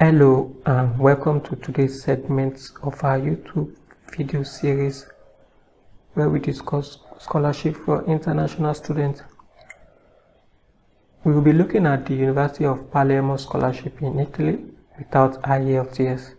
Hello and welcome to today's segment of our YouTube video series where we discuss scholarship for international students. We will be looking at the University of Palermo scholarship in Italy without IELTS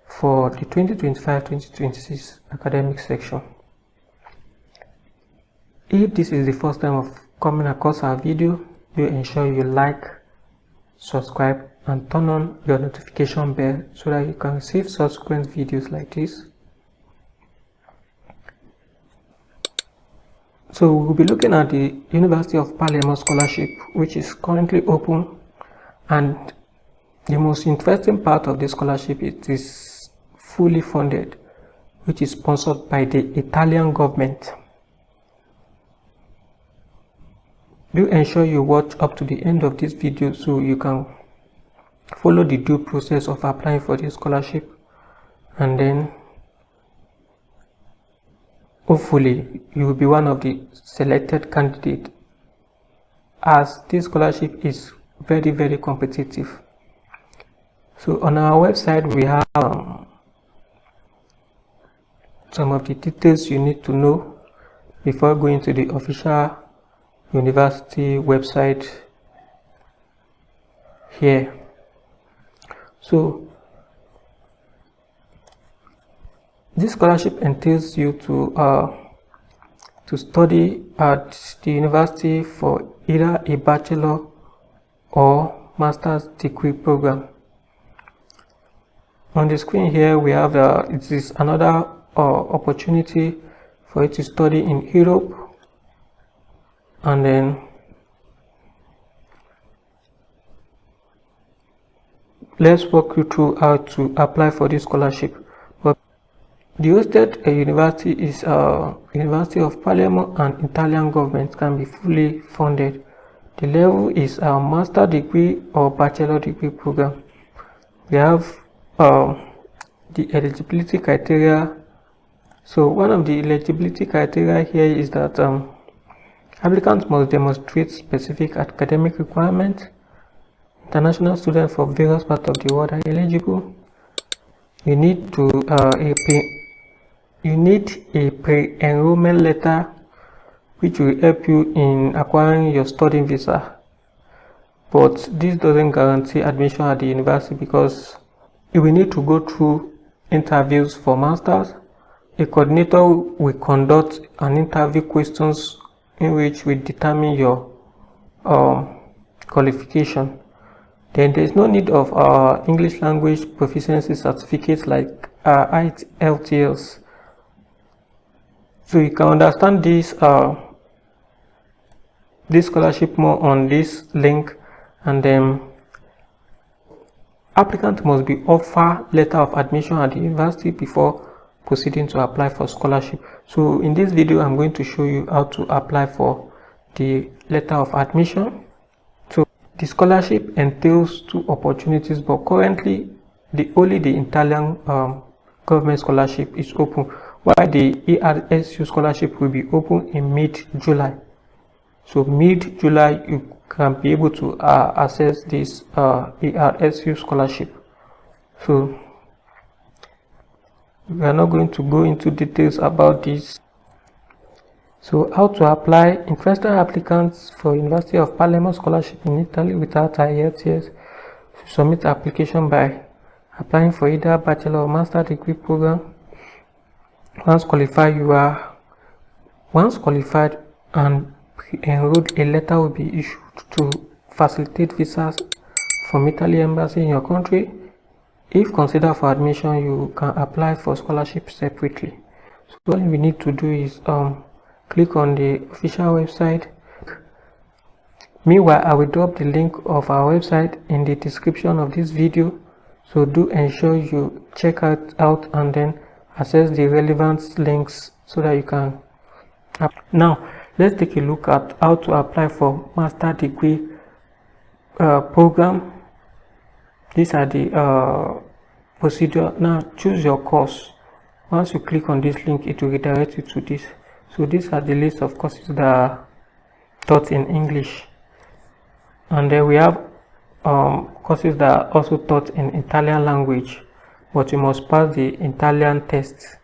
for the 2025-2026 academic section. If this is the first time of coming across our video, do ensure you like, subscribe and turn on your notification bell so that you can receive subsequent videos like this. So we'll be looking at the University of Palermo scholarship, which is currently open, and the most interesting part of the scholarship is it is fully funded, which is sponsored by the Italian government. Do ensure you watch up to the end of this video so you can follow the due process of applying for this scholarship, and then hopefully you will be one of the selected candidates, as this scholarship is very competitive. So on our website we have some of the details you need to know before going to the official university website here. So this scholarship entails you to study at the university for either a bachelor or master's degree program. On the screen here we have it is another opportunity for you to study in Europe, and then let's walk you through how to apply for this scholarship. But the hosted university is University of Palermo, and Italian government can be fully funded. The level is a master degree or bachelor degree program. We have the eligibility criteria. So one of the eligibility criteria here is that applicants must demonstrate specific academic requirements. International students from various parts of the world are eligible. You need a pre-enrollment letter which will help you in acquiring your studying visa, but this doesn't guarantee admission at the university because you will need to go through interviews for masters. A coordinator will conduct an interview questions in which will determine your qualification. Then there is no need of English language proficiency certificates like IELTS. So you can understand this scholarship more on this link, and then applicant must be offered letter of admission at the university before proceeding to apply for scholarship. So in this video I'm going to show you how to apply for the letter of admission. So the scholarship entails 2 opportunities, but currently only the Italian government scholarship is open, while the ERSU scholarship will be open in mid-July. So mid-July you can be able to access this ERSU scholarship. So we are not going to go into details about this. So how to apply? Interested applicants for University of Palermo scholarship in Italy without IELTS submit application by applying for either bachelor or master degree program. Once qualified and enrolled, a letter will be issued to facilitate visas from Italy embassy in your country. If considered for admission, you can apply for scholarship separately. So all we need to do is click on the official website. Meanwhile, I will drop the link of our website in the description of this video, so do ensure you check it out and then access the relevant links so that you can. Now let's take a look at how to apply for master degree program. These are the procedure. Now choose your course. Once you click on this link, it will redirect you to this. So these are the list of courses that are taught in English, and then we have courses that are also taught in Italian language, but you must pass the Italian test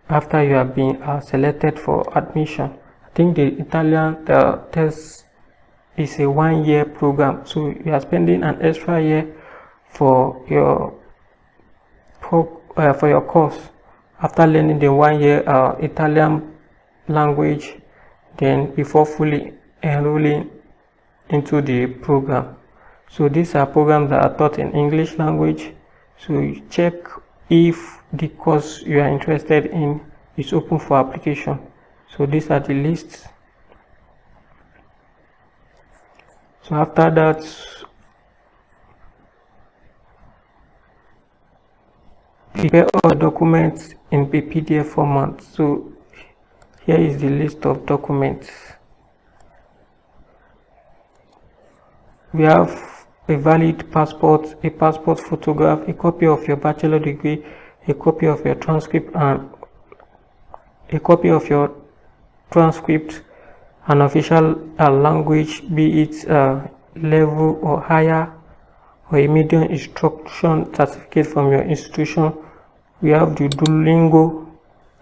after you have been selected for admission. I think the Italian test is a 1-year program, so you are spending an extra year for your course after learning the 1-year Italian language, then before fully enrolling into the program. So these are programs that are taught in English language, so you check if the course you are interested in is open for application. So these are the lists. So after that, prepare all documents in a PDF format. So here is the list of documents. We have a valid passport, a passport photograph, a copy of your bachelor degree, a copy of your transcript, and a copy of your transcript, an official language, be it level or higher, or a medium instruction certificate from your institution. We have the Duolingo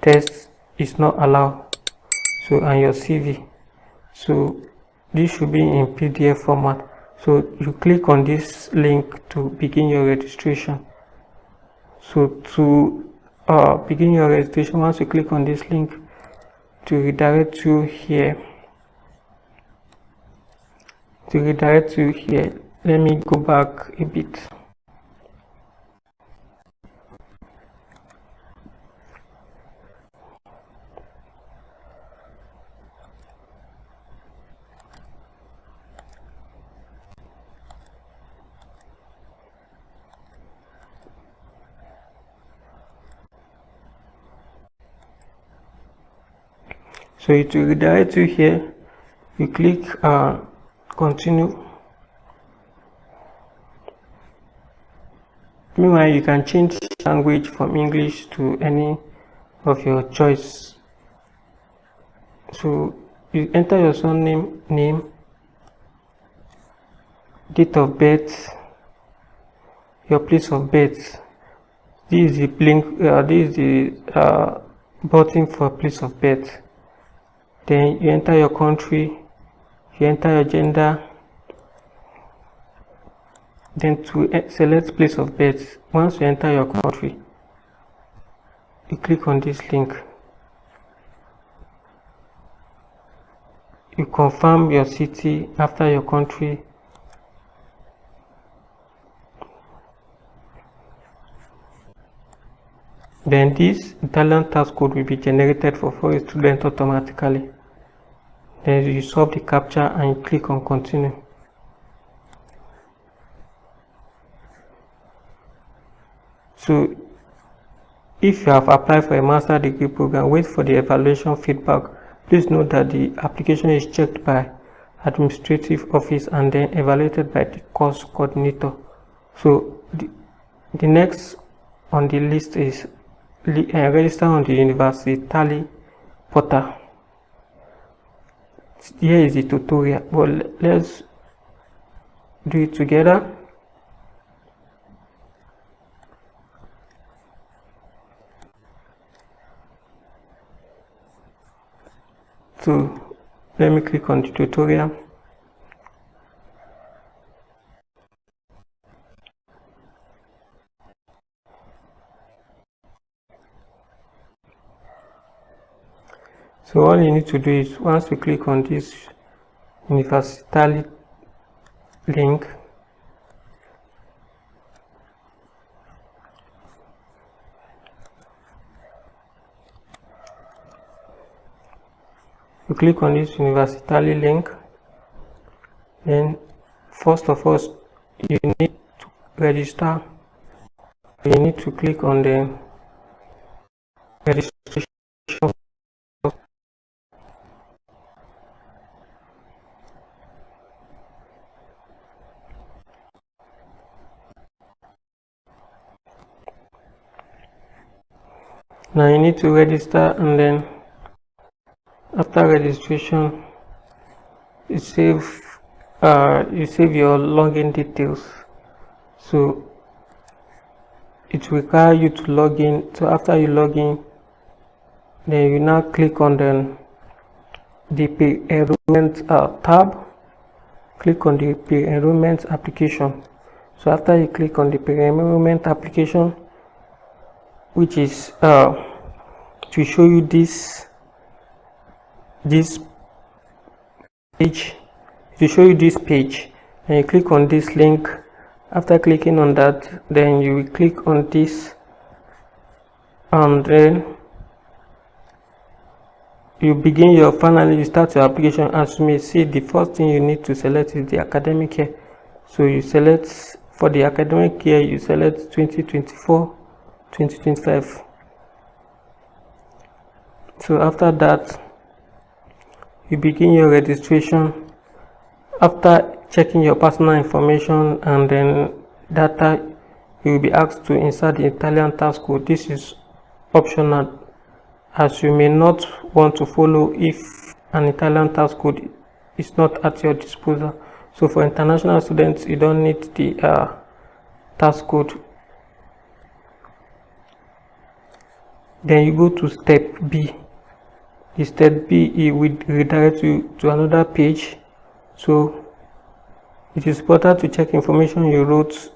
test is not allowed, so, and your CV. So this should be in PDF format. So you click on this link to begin your registration. So to begin your registration, once you click on this link, to redirect you here, let me go back a bit. So it will redirect you here. You click continue. Meanwhile, you can change language from English to any of your choice. So you enter your surname, name, date of birth, your place of birth. This is the link. This is the button for place of birth. Then you enter your country, you enter your gender, then to select place of birth. Once you enter your country, you click on this link. You confirm your city after your country. Then this Italian tax code will be generated for foreign students automatically. Then you solve the captcha and you click on continue. So if you have applied for a master degree program, wait for the evaluation feedback. Please note that the application is checked by administrative office and then evaluated by the course coordinator. So the next on the list is register on the University Tally portal. Here is the tutorial, but let's do it together. So let me click on the tutorial. So all you need to do is, once you click on this University link, you click on this University link, then first of all you need to register. You need to click on the registration. Now you need to register, and then after registration you save you save your login details. So it will require you to log in. So after you log in, then you now click on the pay enrollment tab. Click on the pay enrollment application. So after you click on the pay enrollment application, which is to show you this page, and you click on this link. After clicking on that, then you will click on this, and then you finally you start your application. As you may see, the first thing you need to select is the academic year. So you select, for the academic year, you select 2024-2025. So after that, you begin your registration. After checking your personal information and then data, you will be asked to insert the Italian tax code. This is optional, as you may not want to follow if an Italian tax code is not at your disposal. So for international students, you don't need the tax code. Then you go to step B. The step B, it will redirect you to another page. So it is important to check information you wrote,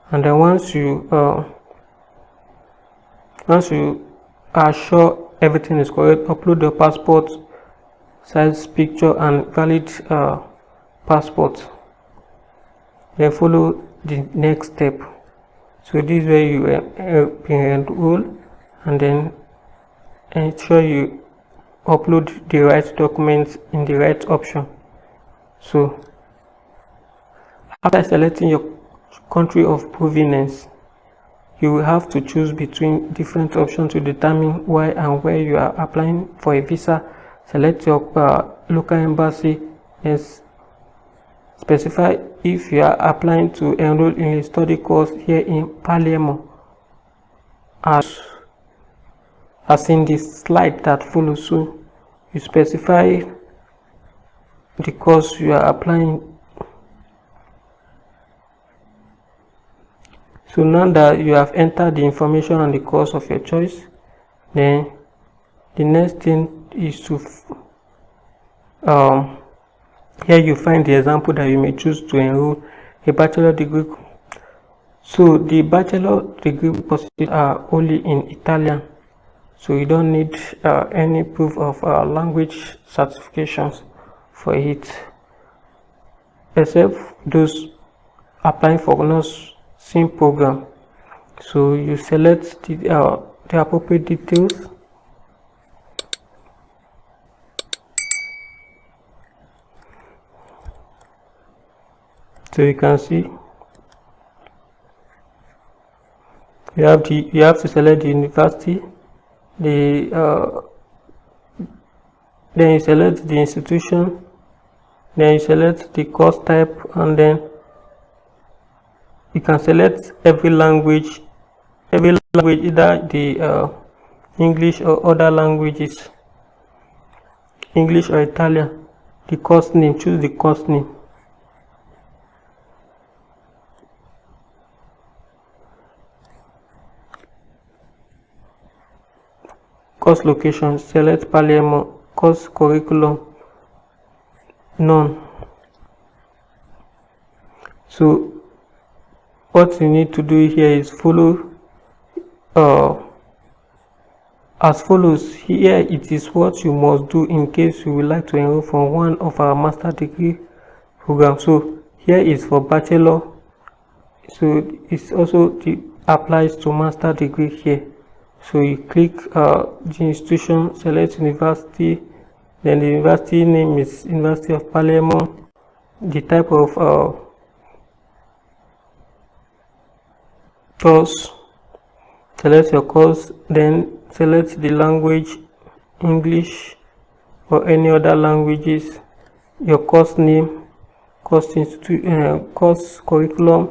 and then once you are sure everything is correct, upload your passport size picture and valid passport. Then follow the next step. So this is where you enroll, and then ensure you upload the right documents in the right option. So after selecting your country of provenance, you will have to choose between different options to determine why and where you are applying for a visa. Select your local embassy and specify if you are applying to enroll in a study course here in Palermo, as in the slide that follows. So you specify the course you are applying. So now that you have entered the information and the course of your choice, then the next thing is to here you find the example that you may choose to enroll a bachelor degree. So the bachelor degree courses are only in Italian, so you don't need any proof of language certifications for it, except those applying for nursing program. So you select the appropriate details. So you can see you have to select the university, then you select the institution, then you select the course type, and then you can select every language, either the English or other languages, English or Italian. The course name, choose the course name. Course location, select Palermo. Course curriculum, none. So what you need to do here is follow as follows. Here it is what you must do in case you would like to enroll for one of our master degree programs. So here is for bachelor, so it's also applies to master degree here. So you click the institution, select university, then the university name is University of Palermo, the type of course, select your course, then select the language, English or any other languages, your course name, course course curriculum,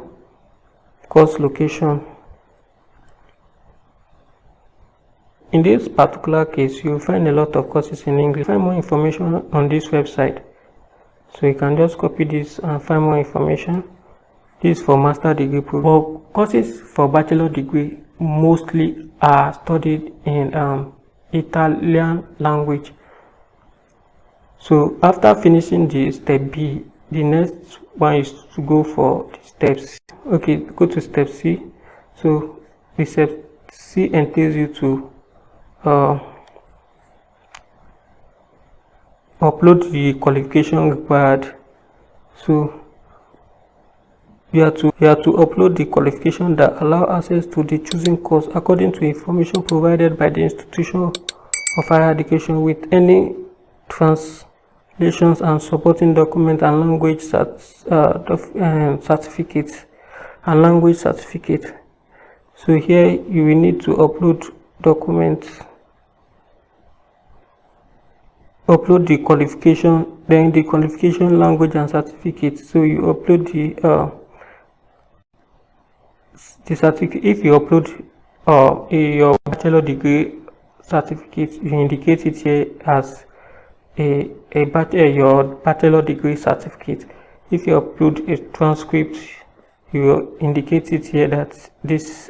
course location. In this particular case, you will find a lot of courses in English. Find more information on this website. So you can just copy this and find more information. This for master degree program. Courses for bachelor degree mostly are studied in Italian language. So after finishing the step B, the next one is to go for the step C. Okay, go to step C. So the step C entails you to upload the qualification required. So you have to upload the qualification that allow access to the chosen course according to information provided by the institution of higher education, with any translations and supporting document and language certificates and language certificate. So here you will need to upload documents, upload the qualification, then the qualification, language and certificate. So you upload the certificate. If you upload your bachelor degree certificate, you indicate it here as your bachelor degree certificate. If you upload a transcript, you will indicate it here that this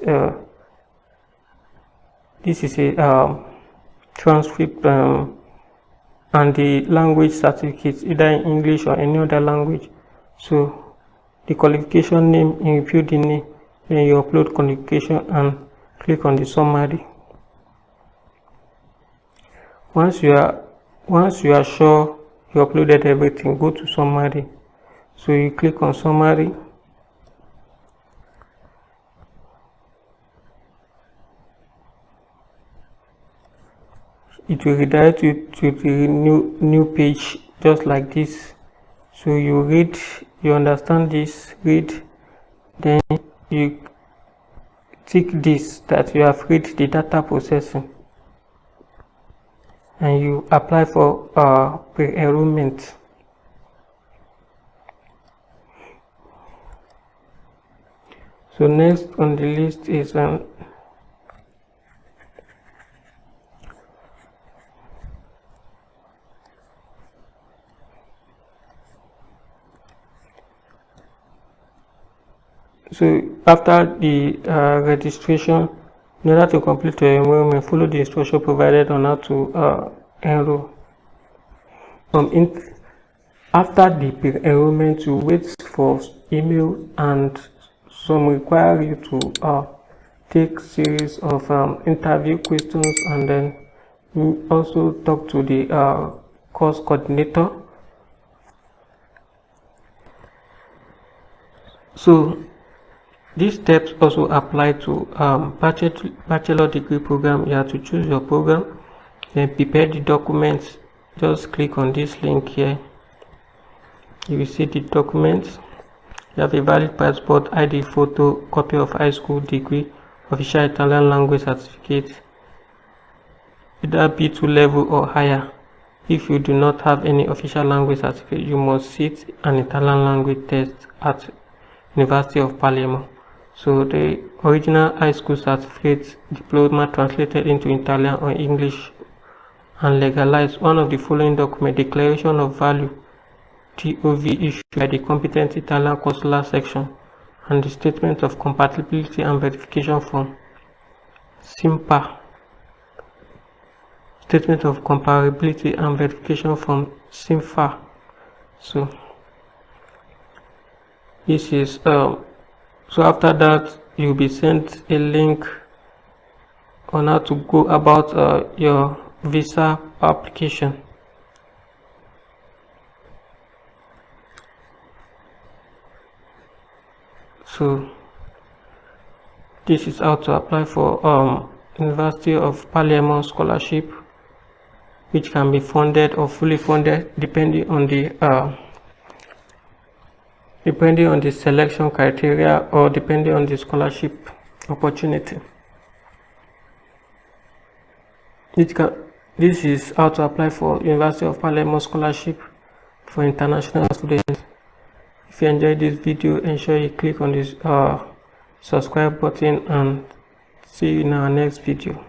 is a transcript, and the language certificate either in English or any other language. So the qualification name, you input the name, then you upload qualification and click on the summary. Once you are sure you uploaded everything, go to summary. So you click on summary. It will redirect you to the new page, just like this. So you read, you understand this, read, then you tick this that you have read the data processing, and you apply for pre-enrollment. So next on the list is so after the registration, in order to complete your enrollment, follow the instruction provided on how to enroll. After the enrollment, you wait for email, and some require you to take series of interview questions, and then also talk to the course coordinator. So these steps also apply to bachelor degree program. You have to choose your program, then prepare the documents. Just click on this link here. You will see the documents. You have a valid passport, ID, photo, copy of high school degree, official Italian language certificate, either B2 level or higher. If you do not have any official language certificate, you must sit an Italian language test at University of Palermo. So the original high school certificate, diploma translated into Italian or English, and legalized one of the following documents: declaration of value, TOV, issued by the competent Italian consular section, and the statement of compatibility and verification form, SIMPA, statement of comparability and verification form, SIMFA. So this is so after that you'll be sent a link on how to go about your visa application. So this is how to apply for University of Palermo scholarship, which can be funded or fully funded depending on the selection criteria, or depending on the scholarship opportunity. This is how to apply for University of Palermo scholarship for international students. If you enjoyed this video, ensure you click on this subscribe button, and see you in our next video.